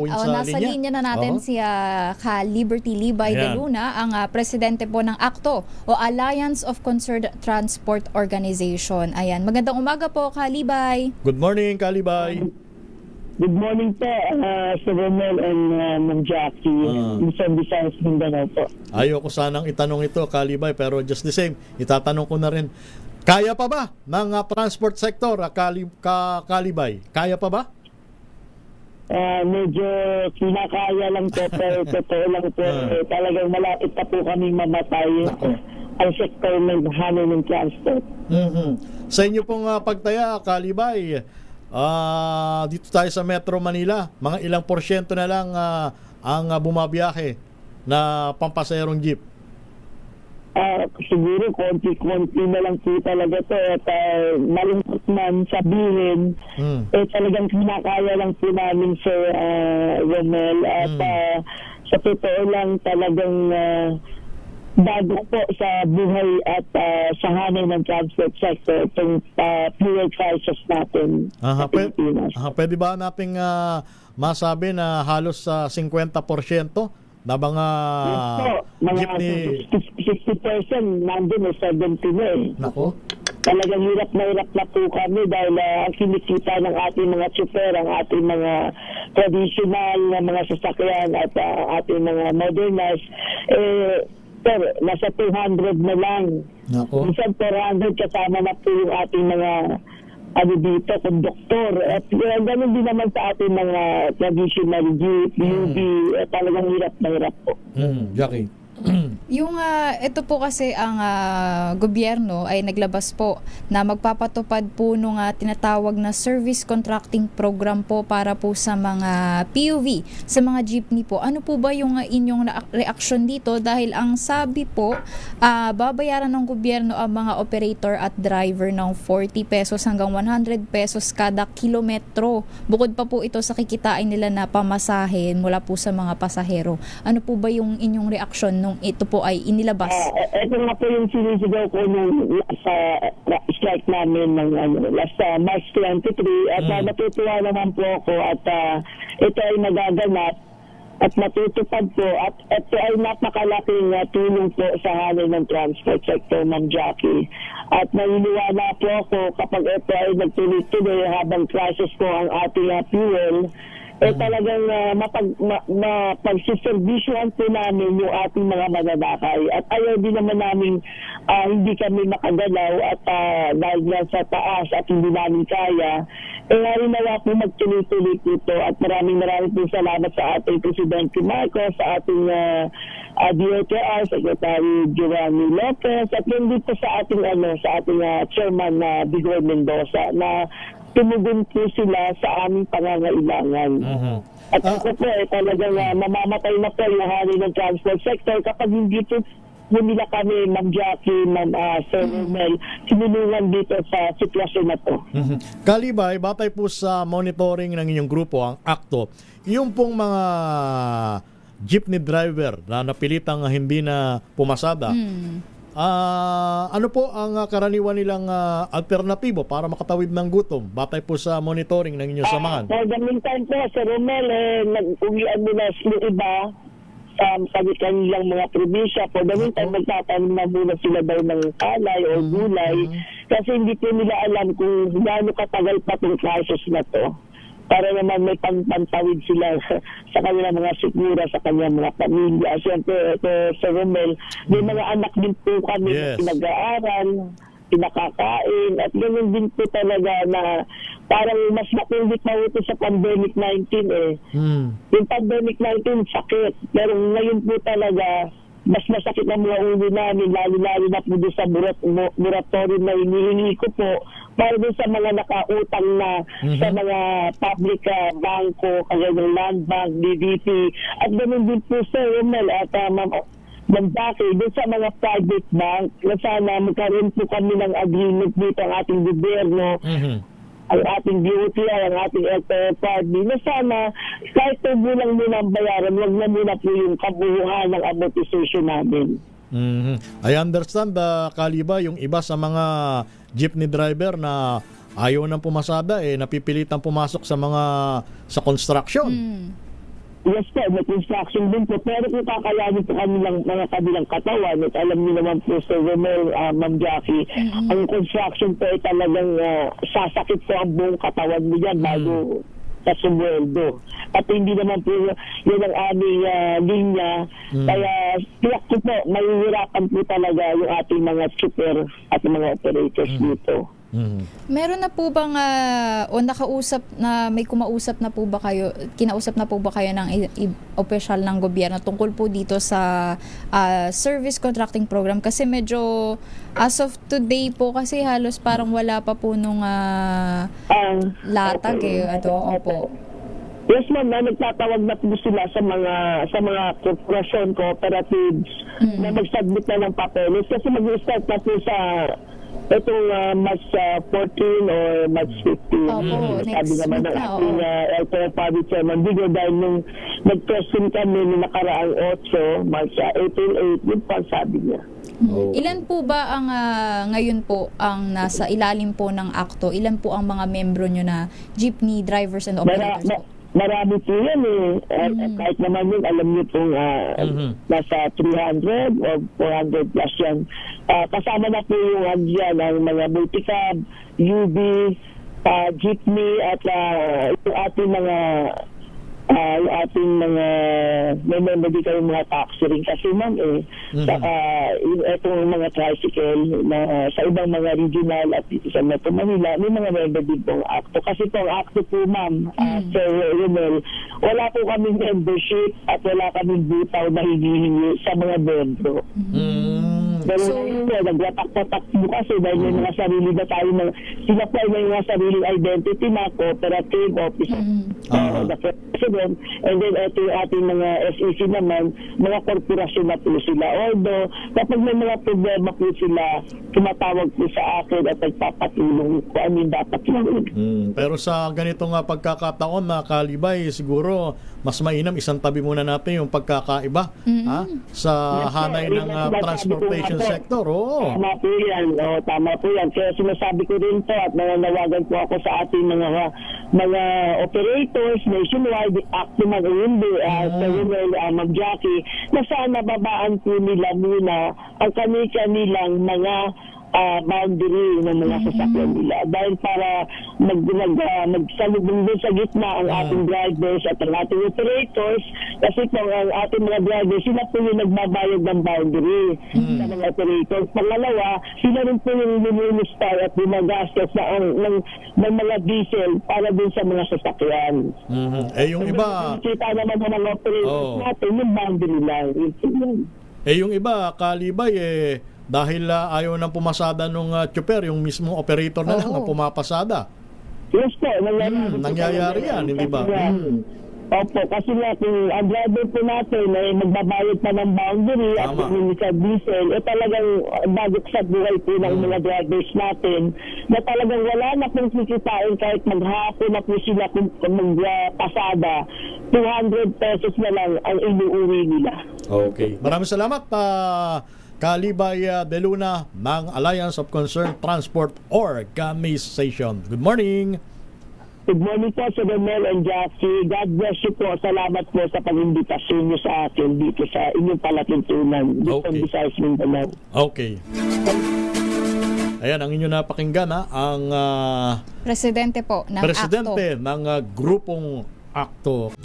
po yun sa Nasa linya na Oo. natin si Ka Liberty Libay de Ayan. Luna, ang presidente po ng ACTO o Alliance of Concerned Transport Organization. Ayan, magandang umaga po, Ka Libay. Good morning, Kalibay. Good morning po, Sir Romel and Ma'am Jackie. Luzon, Visayas, Mindanao po. Ayoko sanang itanong ito, Kalibay, pero just the same, itatanong ko na rin. Kaya pa ba ng transport sector, Kalibay? Kaya pa ba? Medyo kinakaya lang po, pero totoo lang po. Talagang malapit pa po kami mamatay ang sektor ng hanay ng transport. Sa inyo pong pagtaya, Kalibay, dito tayo sa Metro Manila, mga ilang porsyento na lang ang bumabiyahe na pampasaherong jeep. Siguro konti-konti na lang po talaga to at malungkot man sabihin talagang kinakaya lang po namin Sir Romel at sa totoo lang talagang bago po sa buhay at sa hanay ng transport sector itong fuel crisis natin sa Pilipinas. Pwede ba nating masabi na halos 50% na mga jeepney? 60% nandun 70 na eh. Nako. Talagang hirap na po kami dahil ang kinikita ng ating mga tsuper, ang ating mga traditional na mga sasakyan at ating mga modernized, pero nasa 200 na lang. Nako. Minsan 400 kasama na po yung ating mga dito, konduktor. At ganun din naman sa ating mga traditional jeep, UV, talagang hirap na hirap po. Jackie. Yung ito po kasi ang gobyerno ay naglabas po na magpapatupad po nung tinatawag na service contracting program po para po sa mga PUV, sa mga jeepney po. Ano po ba yung inyong reaksyon dito? Dahil ang sabi po, babayaran ng gobyerno ang mga operator at driver ng 40 pesos hanggang 100 pesos kada kilometro. Bukod pa po ito sa kikitain nila na pamasahe mula po sa mga pasahero. Ano po ba yung inyong reaksyon nung ito po ay inilabas? Ito nga po yung sinisigaw ko nung sa strike namin ng last March 23 at natutuwa naman po ako at ito ay nagaganap at matutupad po at ito ay napakalaking tulong po sa hanay ng transport sector, Ma'am Jackie. At naniniwala po ako kapag ito ay nagtuloy-tuloy habang crisis po ang ating fuel, talagang mapagsiservisyohan po namin yung ating mga mananakay. At ayaw din naman namin hindi kami makagalaw at dahil nga sa taas at hindi namin kaya, ngayon nawa po magtuloy-tuloy po ito. At maraming po salamat sa ating Presidente Marcos, sa ating DOTR, Secretary Giovanni Lopez, at yun dito sa ating Chairman Bigor Mendoza na tumugon po sila sa aming pangangailangan. At ako po talagang mamamatay na po yung hanay ng transport sector kapag hindi po nila kami, Ma'am Jackie, Ma'am Sir Romel, sinulungan dito sa sitwasyon na to. Kalibay, batay po sa monitoring ng inyong grupo, ang ACTO, yung pong mga jeepney driver na napilitang hindi na pumasada, ano po ang karaniwan nilang alternatibo para makatawid ng gutom batay po sa monitoring ng inyong samahan? For the meantime po, Sir Romel, nag-uwian nila yung iba sa kanilang mga probinsya. For the meantime, magtatanim na muna sila daw ng kalay o gulay kasi hindi po nila alam kung gaano katagal pa itong crisis na to. Para naman may pantawid sila sa kanilang mga sigura, sa kanilang mga pamilya. Siyempre, Sir Romel, may mga anak din po kami na pinag-aaral, pinakakain, at ganun din po talaga na parang mas makulit na ito sa pandemic 19 Yung pandemic 19, sakit. Pero ngayon po talaga, mas masakit ang mga ulo namin, lalo-lalo na po doon sa moratorium na hinihingi ko po para doon sa mga nakautang na sa mga public bangko, kagaya ng Land Bank, DBP, at ganoon din po Sir Romel at Ma'am Jackie, doon sa mga private bank, na sana magkaroon po kami ng agreement dito ang ating gobyerno, ang ating DOTR, ang ating LTFRB, na sana kahit bulang muna ang bayaran, wag na muna po yung kabuuan ng amortization namin. I understand, Kaliba, yung iba sa mga jeepney driver na ayaw nang pumasada, napipilitang pumasok sa construction. Yes po, may construction din po. Pero kung kakayanin po mga kabilang katawan, at alam niyo naman po Sir Romel, Ma'am Jackie, ang construction po ay talagang sasakit po ang buong katawan mo yan bago sa sumweldo. At hindi naman po yun ang aming linya. Kaya tiyak ko po, mahihirapan po talaga yung ating mga super at mga operators dito. Meron na po bang o nakausap na may kumausap na po ba kayo, kinausap na po ba kayo ng opisyal ng gobyerno tungkol po dito sa service contracting program? Kasi medyo as of today po kasi halos parang wala pa po nung latag Opo. Yes ma'am, nagtatawag na po sila sa mga korporasyon, cooperatives na mag-submit na ng papeles kasi mag-start na po sa itong March 14 or March 15. Sabi naman ng ating LTO Public Chairman Bigo dahil nung nag-question kami nung nakaraang 8, March April 8, yun pa sabi niya. Ilan po ba ang ngayon po ang nasa ilalim po ng akto? Ilan po ang mga membro nyo na jeepney drivers and operators po? Marami po yan kahit naman yun, alam niyo pong nasa 300 o 400 plus yan. Kasama na po yung ang mga multicab, UB, jeepney at yung ating mga may member kayong mga taxi rin kasi ma'am saka itong mga tricycle na sa ibang mga regional at sa Metro Manila may mga member din pong akto kasi po ang akto po ma'am Sir Romel, wala po kaming membership at wala kaming butaw na hinihingi sa mga membro. Pero nagwatak-watak po kasi dahil may mga sarili na tayo sila po ay may mga sariling identity na cooperative office the president, and then ito yung ating mga SEC naman, mga korporasyon na po sila. Although, kapag may mga problema po sila, tumatawag po sa akin at nagpapatulong kung ano yung dapat gawin. Pero sa ganitong pagkakataon na Kalibay, siguro mas mainam isang tabi muna natin yung pagkakaiba sa hanay ng transportation sector. Tama po yan. Tama po yan. Kaya sinasabi ko rin po at nananawagan po ako sa ating mga operators nationwide, active man o hindi, sa Ma'am Jackie, na sana babaan po nila muna ang kanilang mga boundary ng mga sasakyan nila dahil para magsalubong din sa gitna ang ating drivers at ang ating operators kasi po ang ating mga drivers sila po yung nagbabayad ng boundary sa mga operators. Pangalawa, sila rin po yung luministar at gumagastos ng mga diesel para din sa mga sasakyan. Yung iba kita naman ng mga operators natin yung boundary lang. Yung iba Kalibay dahil ayaw nang pumasada nung chopper, yung mismo operator na lang ang pumapasada. Yes po, nangyayari yan, hindi ba? Opo, kasi nga kung ang driver po natin ay magbabayad pa ng boundary at sa diesel, talagang bagok sa buhay po ng mga drivers natin na talagang wala na pong kikitain kahit maghapon na po sila kung magpasada, 200 pesos na lang ang inuuwi nila. Okay. Maraming salamat Kalibay De Luna ng Alliance of Concerned Transport Organization. Good morning. Good morning po sa Romel and Jackie. God bless you po. Salamat po sa pag-imbitasyon niyo sa akin dito sa inyong palatuntunan. Dito sa Visayas Mindanao. Okay. Ayan, ang inyo napakinggan ang presidente po ng ng grupong akto.